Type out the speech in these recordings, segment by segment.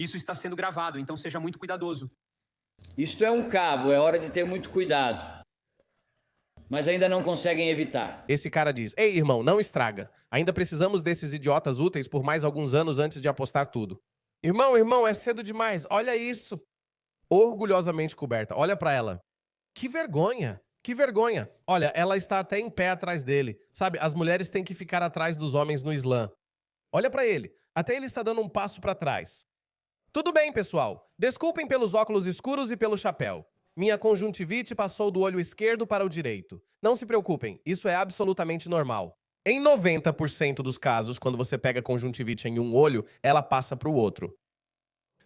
Isso está sendo gravado, então seja muito cuidadoso. Isto é um cabo, é hora de ter muito cuidado. Mas ainda não conseguem evitar. Esse cara diz, ei, irmão, não estraga. Ainda precisamos desses idiotas úteis por mais alguns anos antes de apostar tudo. Irmão, é cedo demais. Olha isso. Orgulhosamente coberta. Olha pra ela. Que vergonha. Que vergonha. Olha, ela está até em pé atrás dele. Sabe, as mulheres têm que ficar atrás dos homens no Islã. Olha pra ele. Até ele está dando um passo pra trás. Tudo bem, pessoal. Desculpem pelos óculos escuros e pelo chapéu. Minha conjuntivite passou do olho esquerdo para o direito. Não se preocupem, isso é absolutamente normal. Em 90% dos casos, quando você pega conjuntivite em um olho, ela passa para o outro.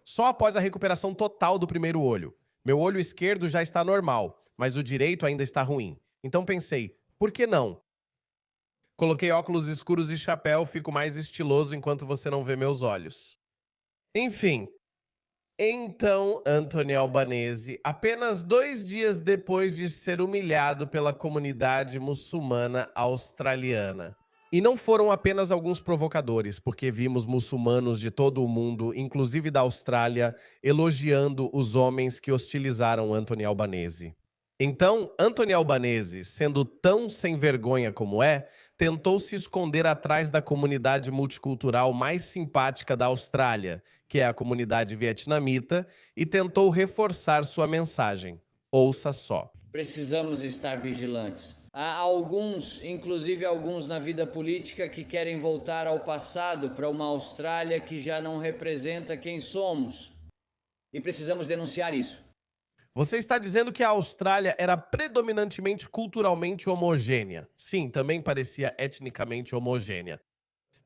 Só após a recuperação total do primeiro olho. Meu olho esquerdo já está normal, mas o direito ainda está ruim. Então pensei, por que não? Coloquei óculos escuros e chapéu, fico mais estiloso enquanto você não vê meus olhos. Enfim. Então, Anthony Albanese, apenas 2 dias depois de ser humilhado pela comunidade muçulmana australiana. E não foram apenas alguns provocadores, porque vimos muçulmanos de todo o mundo, inclusive da Austrália, elogiando os homens que hostilizaram Anthony Albanese. Então, Anthony Albanese, sendo tão sem vergonha como é, tentou se esconder atrás da comunidade multicultural mais simpática da Austrália, que é a comunidade vietnamita, e tentou reforçar sua mensagem. Ouça só. Precisamos estar vigilantes. Há alguns, inclusive alguns na vida política, que querem voltar ao passado para uma Austrália que já não representa quem somos. E precisamos denunciar isso. Você está dizendo que a Austrália era predominantemente culturalmente homogênea. Sim, também parecia etnicamente homogênea.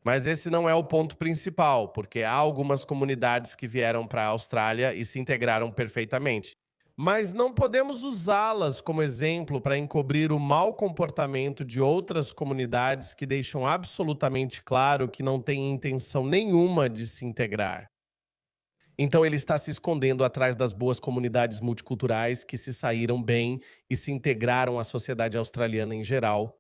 Mas esse não é o ponto principal, porque há algumas comunidades que vieram para a Austrália e se integraram perfeitamente. Mas não podemos usá-las como exemplo para encobrir o mau comportamento de outras comunidades que deixam absolutamente claro que não têm intenção nenhuma de se integrar. Então ele está se escondendo atrás das boas comunidades multiculturais que se saíram bem e se integraram à sociedade australiana em geral.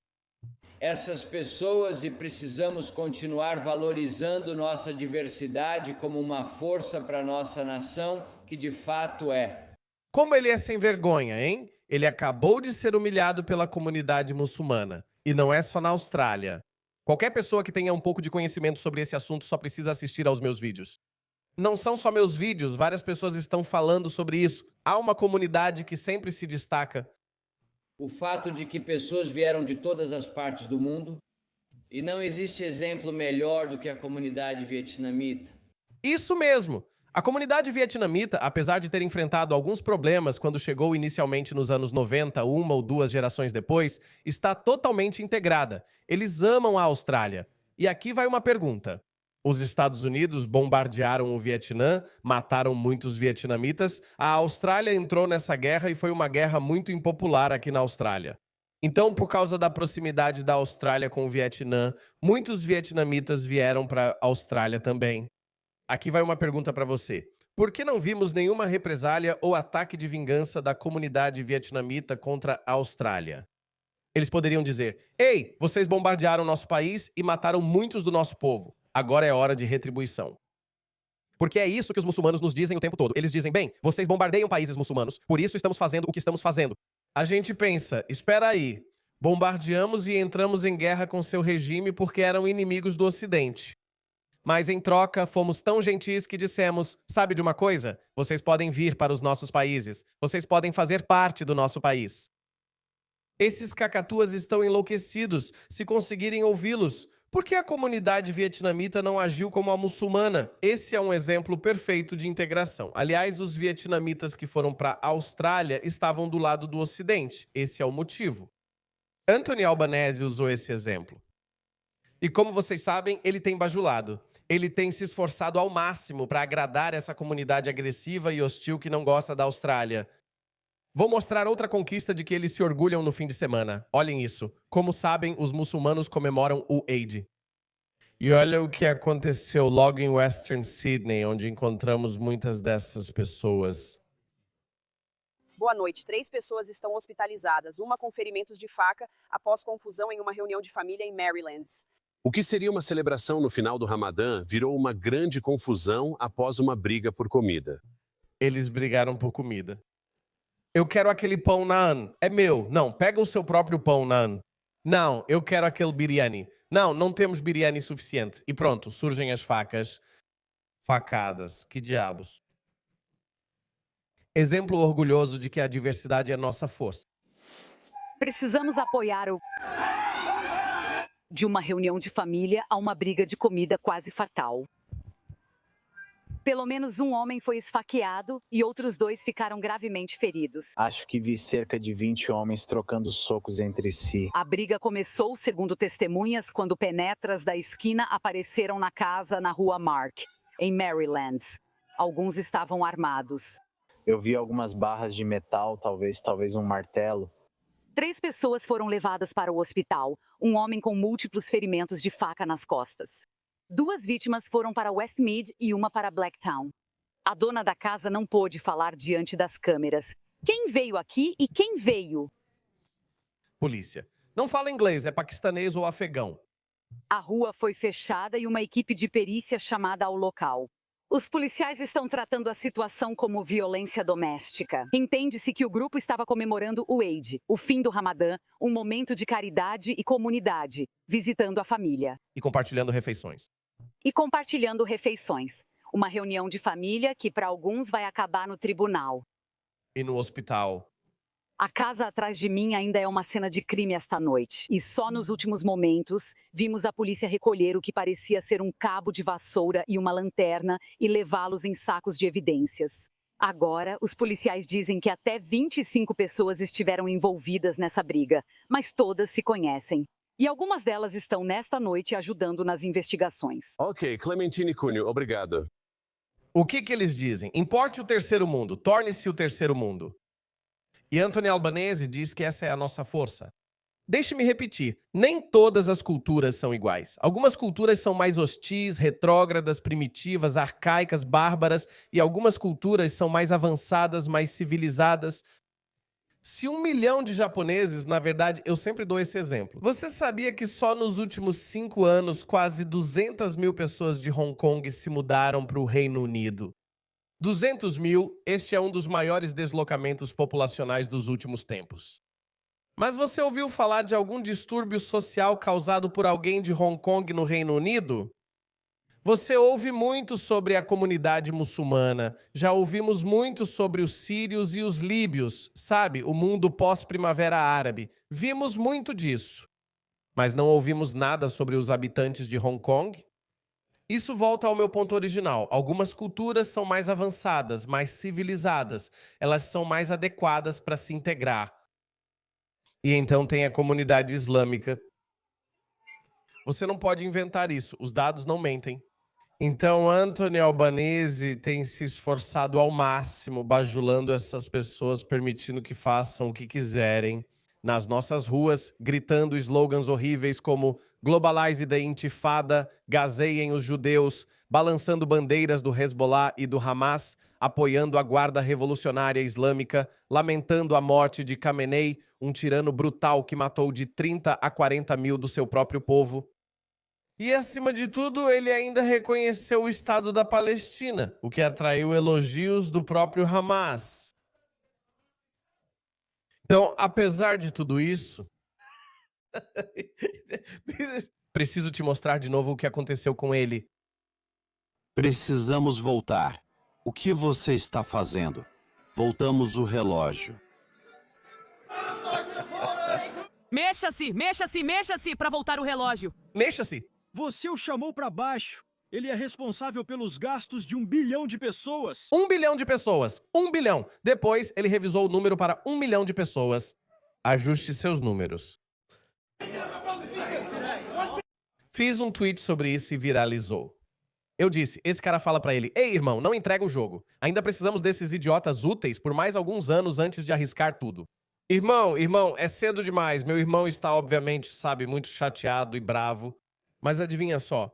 Essas pessoas e precisamos continuar valorizando nossa diversidade como uma força para nossa nação, que de fato é. Como ele é sem vergonha, hein? Ele acabou de ser humilhado pela comunidade muçulmana. E não é só na Austrália. Qualquer pessoa que tenha um pouco de conhecimento sobre esse assunto só precisa assistir aos meus vídeos. Não são só meus vídeos, várias pessoas estão falando sobre isso. Há uma comunidade que sempre se destaca. O fato de que pessoas vieram de todas as partes do mundo e não existe exemplo melhor do que a comunidade vietnamita. Isso mesmo! A comunidade vietnamita, apesar de ter enfrentado alguns problemas quando chegou inicialmente nos anos 90, uma ou duas gerações depois, está totalmente integrada. Eles amam a Austrália. E aqui vai uma pergunta. Os Estados Unidos bombardearam o Vietnã, mataram muitos vietnamitas. A Austrália entrou nessa guerra e foi uma guerra muito impopular aqui na Austrália. Então, por causa da proximidade da Austrália com o Vietnã, muitos vietnamitas vieram para a Austrália também. Aqui vai uma pergunta para você. Por que não vimos nenhuma represália ou ataque de vingança da comunidade vietnamita contra a Austrália? Eles poderiam dizer, ei, vocês bombardearam nosso país e mataram muitos do nosso povo. Agora é hora de retribuição. Porque é isso que os muçulmanos nos dizem o tempo todo. Eles dizem, bem, vocês bombardeiam países muçulmanos, por isso estamos fazendo o que estamos fazendo. A gente pensa, espera aí, bombardeamos e entramos em guerra com seu regime porque eram inimigos do Ocidente. Mas em troca, fomos tão gentis que dissemos, sabe de uma coisa? Vocês podem vir para os nossos países. Vocês podem fazer parte do nosso país. Esses cacatuas estão enlouquecidos se conseguirem ouvi-los. Por que a comunidade vietnamita não agiu como a muçulmana? Esse é um exemplo perfeito de integração. Aliás, os vietnamitas que foram para a Austrália estavam do lado do Ocidente. Esse é o motivo. Anthony Albanese usou esse exemplo. E como vocês sabem, ele tem bajulado. Ele tem se esforçado ao máximo para agradar essa comunidade agressiva e hostil que não gosta da Austrália. Vou mostrar outra conquista de que eles se orgulham no fim de semana. Olhem isso. Como sabem, os muçulmanos comemoram o Eid. E olha o que aconteceu logo em Western Sydney, onde encontramos muitas dessas pessoas. Boa noite. 3 pessoas estão hospitalizadas, uma com ferimentos de faca após confusão em uma reunião de família em Maryland. O que seria uma celebração no final do Ramadã virou uma grande confusão após uma briga por comida. Eles brigaram por comida. Eu quero aquele pão naan. É meu. Não, pega o seu próprio pão naan. Não, eu quero aquele biryani. Não, não temos biryani suficiente. E pronto, surgem as facas. Facadas. Que diabos. Exemplo orgulhoso de que a diversidade é nossa força. Precisamos apoiar o... De uma reunião de família a uma briga de comida quase fatal. Pelo menos um homem foi esfaqueado e outros 2 ficaram gravemente feridos. Acho que vi cerca de 20 homens trocando socos entre si. A briga começou, segundo testemunhas, quando penetras da esquina apareceram na casa na rua Mark, em Maryland. Alguns estavam armados. Eu vi algumas barras de metal, talvez um martelo. 3 pessoas foram levadas para o hospital, um homem com múltiplos ferimentos de faca nas costas. 2 vítimas foram para Westmead e uma para Blacktown. A dona da casa não pôde falar diante das câmeras. Quem veio aqui e quem veio? Polícia. Não fala inglês, é paquistanês ou afegão. A rua foi fechada e uma equipe de perícia chamada ao local. Os policiais estão tratando a situação como violência doméstica. Entende-se que o grupo estava comemorando o Eid, o fim do Ramadã, um momento de caridade e comunidade, visitando a família. E compartilhando refeições. Uma reunião de família que para alguns vai acabar no tribunal. E no hospital. A casa atrás de mim ainda é uma cena de crime esta noite. E só nos últimos momentos, vimos a polícia recolher o que parecia ser um cabo de vassoura e uma lanterna e levá-los em sacos de evidências. Agora, os policiais dizem que até 25 pessoas estiveram envolvidas nessa briga, mas todas se conhecem. E algumas delas estão nesta noite ajudando nas investigações. Ok, Clementine Cunha, obrigado. O que eles dizem? Importe o terceiro mundo, torne-se o terceiro mundo. E Anthony Albanese diz que essa é a nossa força. Deixe-me repetir, nem todas as culturas são iguais. Algumas culturas são mais hostis, retrógradas, primitivas, arcaicas, bárbaras, e algumas culturas são mais avançadas, mais civilizadas. Se 1 milhão de japoneses, na verdade, eu sempre dou esse exemplo. Você sabia que só nos últimos 5 anos, quase 200 mil pessoas de Hong Kong se mudaram para o Reino Unido? 200 mil, este é um dos maiores deslocamentos populacionais dos últimos tempos. Mas você ouviu falar de algum distúrbio social causado por alguém de Hong Kong no Reino Unido? Você ouve muito sobre a comunidade muçulmana, já ouvimos muito sobre os sírios e os líbios, sabe, o mundo pós-primavera árabe. Vimos muito disso. Mas não ouvimos nada sobre os habitantes de Hong Kong? Isso volta ao meu ponto original. Algumas culturas são mais avançadas, mais civilizadas. Elas são mais adequadas para se integrar. E então tem a comunidade islâmica. Você não pode inventar isso. Os dados não mentem. Então, Anthony Albanese tem se esforçado ao máximo, bajulando essas pessoas, permitindo que façam o que quiserem nas nossas ruas, gritando slogans horríveis como Globalize the Intifada, gazeiem os judeus, balançando bandeiras do Hezbollah e do Hamas, apoiando a Guarda Revolucionária Islâmica, lamentando a morte de Khamenei, um tirano brutal que matou de 30 a 40 mil do seu próprio povo. E, acima de tudo, ele ainda reconheceu o Estado da Palestina, o que atraiu elogios do próprio Hamas. Então, apesar de tudo isso, preciso te mostrar de novo o que aconteceu com ele. Precisamos voltar. O que você está fazendo? Voltamos o relógio. Mexa-se, mexa-se, mexa-se para voltar o relógio. Mexa-se. Você o chamou para baixo. Ele é responsável pelos gastos de 1 bilhão de pessoas. 1 bilhão de pessoas. 1 bilhão. Depois, ele revisou o número para 1 milhão de pessoas. Ajuste seus números. Fiz um tweet sobre isso e viralizou. Eu disse, esse cara fala pra ele, ei, irmão, não entrega o jogo. Ainda precisamos desses idiotas úteis por mais alguns anos antes de arriscar tudo. Irmão, é cedo demais. Meu irmão está, obviamente, sabe, muito chateado e bravo. Mas adivinha só.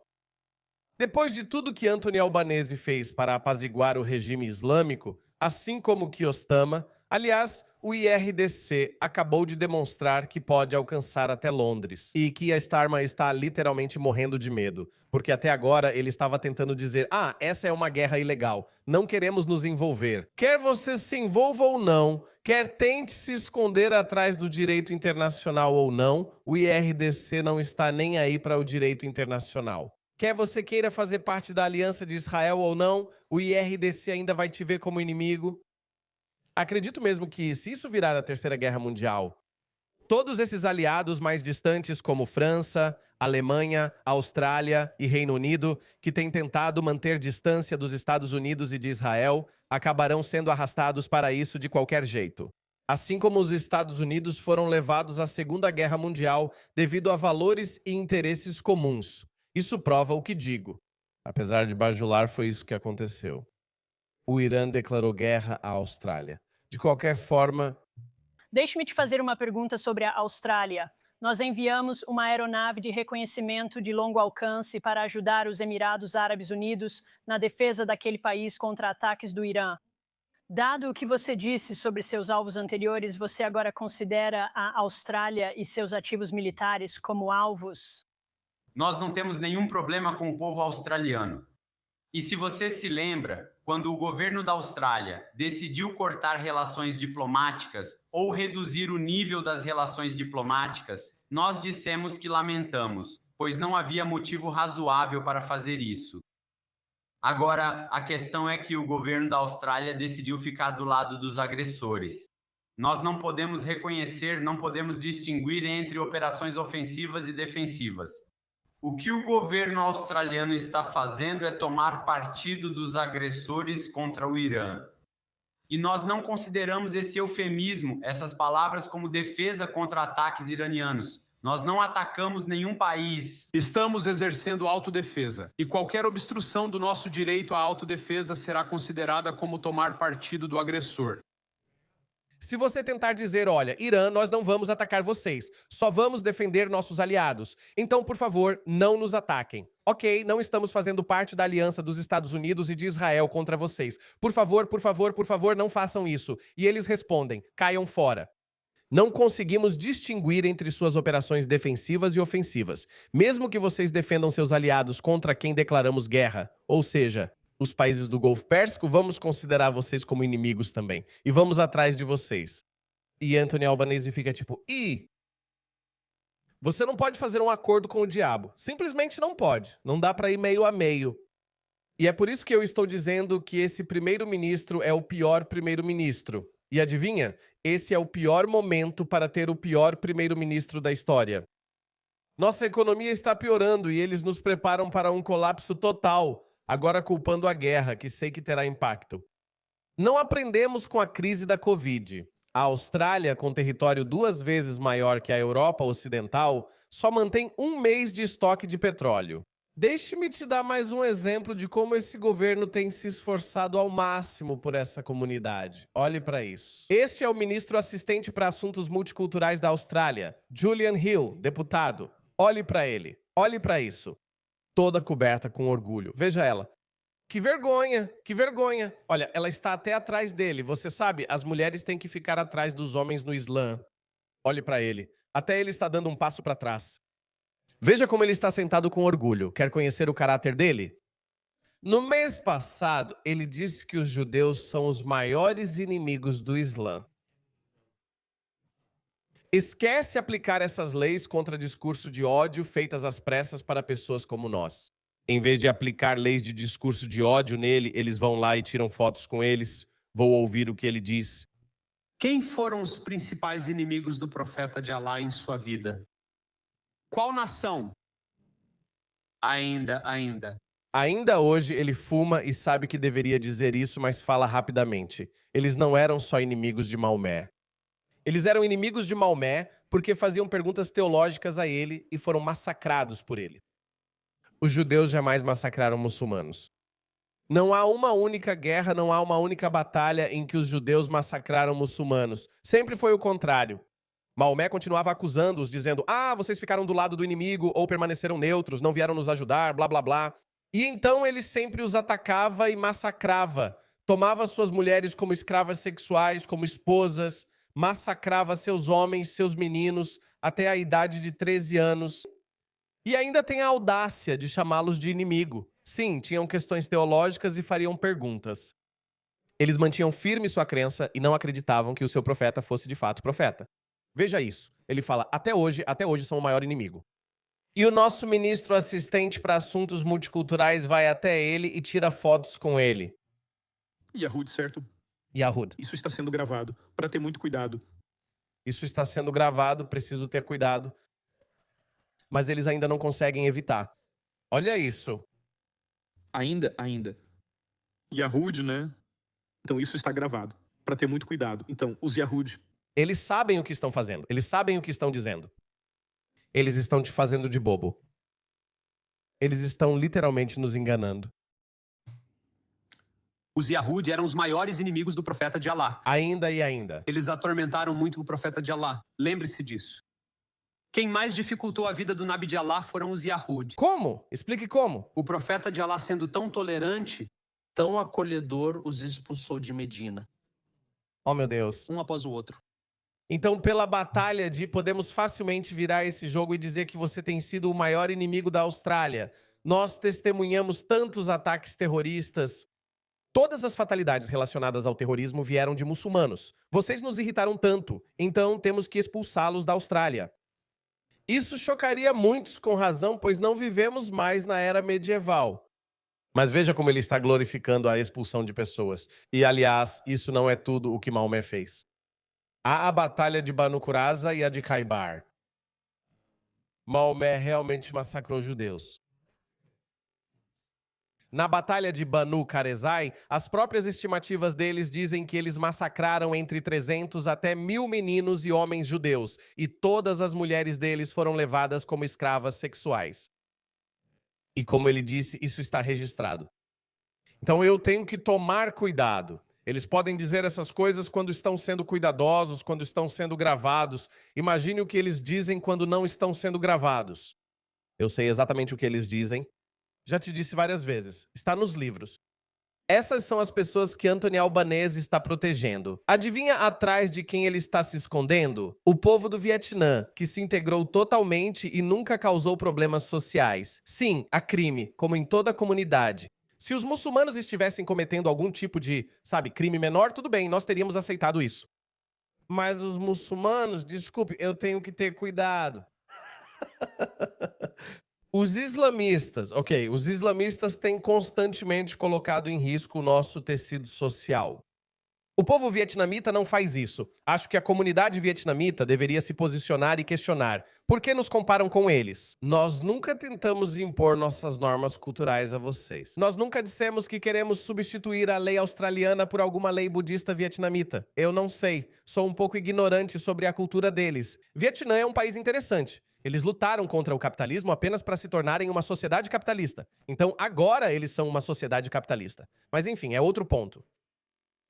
Depois de tudo que Anthony Albanese fez para apaziguar o regime islâmico, assim como Kiarostami, Aliás, o IRDC acabou de demonstrar que pode alcançar até Londres e que a Starmer está literalmente morrendo de medo, porque até agora ele estava tentando dizer: ah, essa é uma guerra ilegal, não queremos nos envolver. Quer você se envolva ou não, quer tente se esconder atrás do direito internacional ou não, o IRDC não está nem aí para o direito internacional. Quer você queira fazer parte da aliança de Israel ou não, o IRDC ainda vai te ver como inimigo. Acredito mesmo que, se isso virar a Terceira Guerra Mundial, todos esses aliados mais distantes como França, Alemanha, Austrália e Reino Unido, que têm tentado manter distância dos Estados Unidos e de Israel, acabarão sendo arrastados para isso de qualquer jeito. Assim como os Estados Unidos foram levados à Segunda Guerra Mundial devido a valores e interesses comuns. Isso prova o que digo. Apesar de bajular, foi isso que aconteceu. O Irã declarou guerra à Austrália. De qualquer forma... Deixe-me te fazer uma pergunta sobre a Austrália. Nós enviamos uma aeronave de reconhecimento de longo alcance para ajudar os Emirados Árabes Unidos na defesa daquele país contra ataques do Irã. Dado o que você disse sobre seus alvos anteriores, você agora considera a Austrália e seus ativos militares como alvos? Nós não temos nenhum problema com o povo australiano. E se você se lembra, quando o governo da Austrália decidiu cortar relações diplomáticas ou reduzir o nível das relações diplomáticas, nós dissemos que lamentamos, pois não havia motivo razoável para fazer isso. Agora, a questão é que o governo da Austrália decidiu ficar do lado dos agressores. Nós não podemos reconhecer, não podemos distinguir entre operações ofensivas e defensivas. O que o governo australiano está fazendo é tomar partido dos agressores contra o Irã. E nós não consideramos esse eufemismo, essas palavras, como defesa contra ataques iranianos. Nós não atacamos nenhum país. Estamos exercendo autodefesa, e qualquer obstrução do nosso direito à autodefesa será considerada como tomar partido do agressor. Se você tentar dizer, olha, Irã, nós não vamos atacar vocês, só vamos defender nossos aliados, então, por favor, não nos ataquem. Ok, não estamos fazendo parte da aliança dos Estados Unidos e de Israel contra vocês. Por favor, por favor, por favor, não façam isso. E eles respondem, caiam fora. Não conseguimos distinguir entre suas operações defensivas e ofensivas, mesmo que vocês defendam seus aliados contra quem declaramos guerra, ou seja, os países do Golfo Pérsico, vamos considerar vocês como inimigos também. E vamos atrás de vocês. E Anthony Albanese fica tipo, você não pode fazer um acordo com o diabo. Simplesmente não pode. Não dá para ir meio a meio. E é por isso que eu estou dizendo que esse primeiro-ministro é o pior primeiro-ministro. E adivinha? Esse é o pior momento para ter o pior primeiro-ministro da história. Nossa economia está piorando e eles nos preparam para um colapso total. Agora culpando a guerra, que sei que terá impacto. Não aprendemos com a crise da Covid. A Austrália, com território 2 vezes maior que a Europa Ocidental, só mantém 1 mês de estoque de petróleo. Deixe-me te dar mais um exemplo de como esse governo tem se esforçado ao máximo por essa comunidade. Olhe para isso. Este é o ministro assistente para assuntos multiculturais da Austrália, Julian Hill, deputado. Olhe para ele. Olhe para isso. Toda coberta com orgulho. Veja ela. Que vergonha, que vergonha. Olha, ela está até atrás dele. Você sabe, as mulheres têm que ficar atrás dos homens no Islã. Olhe para ele. Até ele está dando um passo para trás. Veja como ele está sentado com orgulho. Quer conhecer o caráter dele? No mês passado, ele disse que os judeus são os maiores inimigos do Islã. Esquece aplicar essas leis contra discurso de ódio feitas às pressas para pessoas como nós. Em vez de aplicar leis de discurso de ódio nele, eles vão lá e tiram fotos com eles. Vou ouvir o que ele diz. Quem foram os principais inimigos do profeta de Alá em sua vida? Qual nação? Ainda. Ainda hoje ele fuma e sabe que deveria dizer isso, mas fala rapidamente. Eles não eram só inimigos de Maomé. Eles eram inimigos de Maomé porque faziam perguntas teológicas a ele e foram massacrados por ele. Os judeus jamais massacraram muçulmanos. Não há uma única guerra, não há uma única batalha em que os judeus massacraram muçulmanos. Sempre foi o contrário. Maomé continuava acusando-os, dizendo, vocês ficaram do lado do inimigo ou permaneceram neutros, não vieram nos ajudar, blá blá blá. E então ele sempre os atacava e massacrava, tomava suas mulheres como escravas sexuais, como esposas, massacrava seus homens, seus meninos, até a idade de 13 anos. E ainda tem a audácia de chamá-los de inimigo. Sim, tinham questões teológicas e fariam perguntas. Eles mantinham firme sua crença e não acreditavam que o seu profeta fosse de fato profeta. Veja isso. Ele fala, até hoje são o maior inimigo. E o nosso ministro assistente para assuntos multiculturais vai até ele e tira fotos com ele. Yahud, certo? Yahud. Isso está sendo gravado, para ter muito cuidado. Isso está sendo gravado, preciso ter cuidado. Mas eles ainda não conseguem evitar. Olha isso. Ainda. Yahud, né? Então isso está gravado, para ter muito cuidado. Então, os Yahud... Eles sabem o que estão fazendo. Eles sabem o que estão dizendo. Eles estão te fazendo de bobo. Eles estão literalmente nos enganando. Os Yahud eram os maiores inimigos do profeta de Alá. Ainda e ainda. Eles atormentaram muito o profeta de Alá. Lembre-se disso. Quem mais dificultou a vida do Nabi de Alá foram os Yahud. Como? Explique como. O profeta de Alá, sendo tão tolerante, tão acolhedor, os expulsou de Medina. Oh, meu Deus. Um após o outro. Então, pela batalha de podemos facilmente virar esse jogo e dizer que você tem sido o maior inimigo da Austrália. Nós testemunhamos tantos ataques terroristas. Todas as fatalidades relacionadas ao terrorismo vieram de muçulmanos. Vocês nos irritaram tanto, então temos que expulsá-los da Austrália. Isso chocaria muitos com razão, pois não vivemos mais na era medieval. Mas veja como ele está glorificando a expulsão de pessoas. E, aliás, isso não é tudo o que Maomé fez. Há a batalha de Banu Qurayza e a de Khaybar. Maomé realmente massacrou judeus. Na batalha de Banu Qurayza, as próprias estimativas deles dizem que eles massacraram entre 300 até 1000 meninos e homens judeus, e todas as mulheres deles foram levadas como escravas sexuais. E como ele disse, isso está registrado. Então eu tenho que tomar cuidado. Eles podem dizer essas coisas quando estão sendo cuidadosos, quando estão sendo gravados. Imagine o que eles dizem quando não estão sendo gravados. Eu sei exatamente o que eles dizem. Já te disse várias vezes. Está nos livros. Essas são as pessoas que Anthony Albanese está protegendo. Adivinha atrás de quem ele está se escondendo? O povo do Vietnã, que se integrou totalmente e nunca causou problemas sociais. Sim, há crime, como em toda a comunidade. Se os muçulmanos estivessem cometendo algum tipo de, crime menor, tudo bem, nós teríamos aceitado isso. Mas os muçulmanos, desculpe, eu tenho que ter cuidado. Os islamistas têm constantemente colocado em risco o nosso tecido social. O povo vietnamita não faz isso. Acho que a comunidade vietnamita deveria se posicionar e questionar. Por que nos comparam com eles? Nós nunca tentamos impor nossas normas culturais a vocês. Nós nunca dissemos que queremos substituir a lei australiana por alguma lei budista vietnamita. Eu não sei. Sou um pouco ignorante sobre a cultura deles. Vietnã é um país interessante. Eles lutaram contra o capitalismo apenas para se tornarem uma sociedade capitalista. Então, agora eles são uma sociedade capitalista. Mas, enfim, é outro ponto.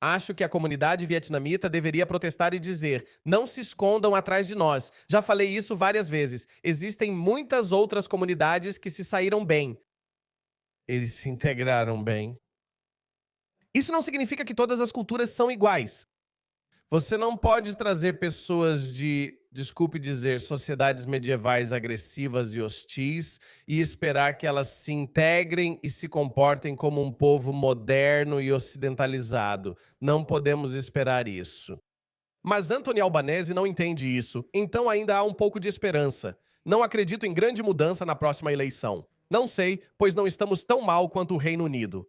Acho que a comunidade vietnamita deveria protestar e dizer: não se escondam atrás de nós. Já falei isso várias vezes. Existem muitas outras comunidades que se saíram bem. Eles se integraram bem. Isso não significa que todas as culturas são iguais. Você não pode trazer pessoas de, desculpe dizer, sociedades medievais agressivas e hostis e esperar que elas se integrem e se comportem como um povo moderno e ocidentalizado. Não podemos esperar isso. Mas Anthony Albanese não entende isso, então ainda há um pouco de esperança. Não acredito em grande mudança na próxima eleição. Não sei, pois não estamos tão mal quanto o Reino Unido.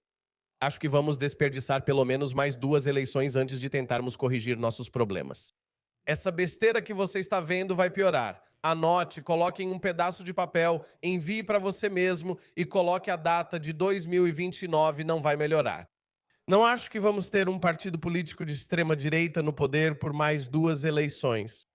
Acho que vamos desperdiçar pelo menos mais 2 eleições antes de tentarmos corrigir nossos problemas. Essa besteira que você está vendo vai piorar. Anote, coloque em um pedaço de papel, envie para você mesmo e coloque a data de 2029, não vai melhorar. Não acho que vamos ter um partido político de extrema-direita no poder por mais 2 eleições.